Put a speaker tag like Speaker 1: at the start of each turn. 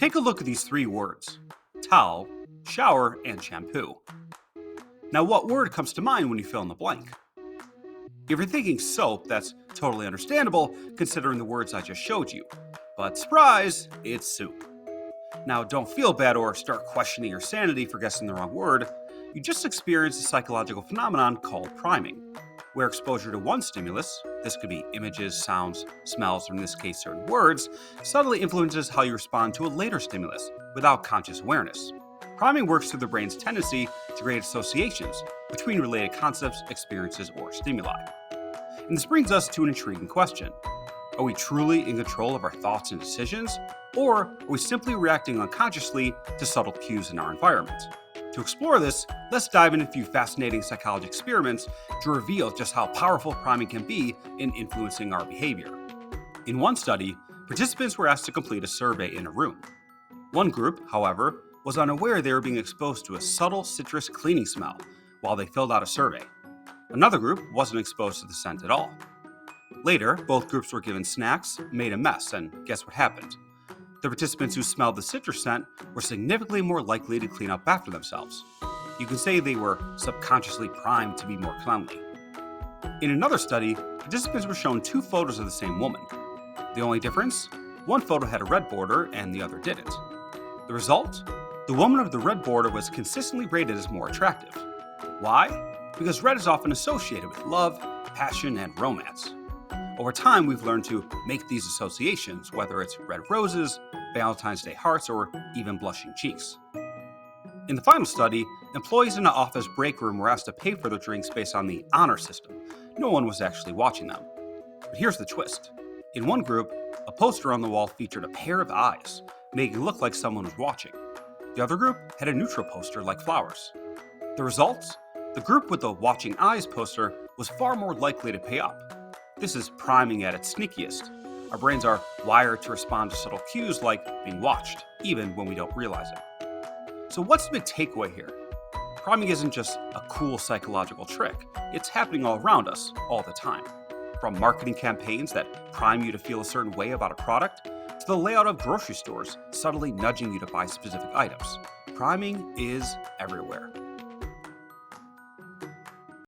Speaker 1: Take a look at these three words: towel, shower, and shampoo. Now, what word comes to mind when you fill in the blank? If you're thinking soap, that's totally understandable considering the words I just showed you. But surprise, it's soup. Now, don't feel bad or start questioning your sanity for guessing the wrong word. You just experienced a psychological phenomenon called priming, where exposure to one stimulus, this could be images, sounds, smells, or in this case certain words, subtly influences how you respond to a later stimulus without conscious awareness. Priming works through the brain's tendency to create associations between related concepts, experiences, or stimuli. And this brings us to an intriguing question. Are we truly in control of our thoughts and decisions, or are we simply reacting unconsciously to subtle cues in our environment? To explore this, let's dive into a few fascinating psychology experiments to reveal just how powerful priming can be in influencing our behavior. In one study, participants were asked to complete a survey in a room. One group, however, was unaware they were being exposed to a subtle citrus cleaning smell while they filled out a survey. Another group wasn't exposed to the scent at all. Later, both groups were given snacks, made a mess, and guess what happened? The participants who smelled the citrus scent were significantly more likely to clean up after themselves. You can say they were subconsciously primed to be more cleanly. In another study, participants were shown two photos of the same woman. The only difference? One photo had a red border and the other didn't. The result? The woman of the red border was consistently rated as more attractive. Why? Because red is often associated with love, passion, and romance. Over time, we've learned to make these associations, whether it's red roses, Valentine's Day hearts, or even blushing cheeks. In the final study, employees in an office break room were asked to pay for their drinks based on the honor system. No one was actually watching them. But here's the twist. In one group, a poster on the wall featured a pair of eyes, making it look like someone was watching. The other group had a neutral poster like flowers. The results? The group with the watching eyes poster was far more likely to pay up. This is priming at its sneakiest. Our brains are wired to respond to subtle cues like being watched, even when we don't realize it. So what's the big takeaway here? Priming isn't just a cool psychological trick. It's happening all around us, all the time. From marketing campaigns that prime you to feel a certain way about a product, to the layout of grocery stores subtly nudging you to buy specific items. Priming is everywhere.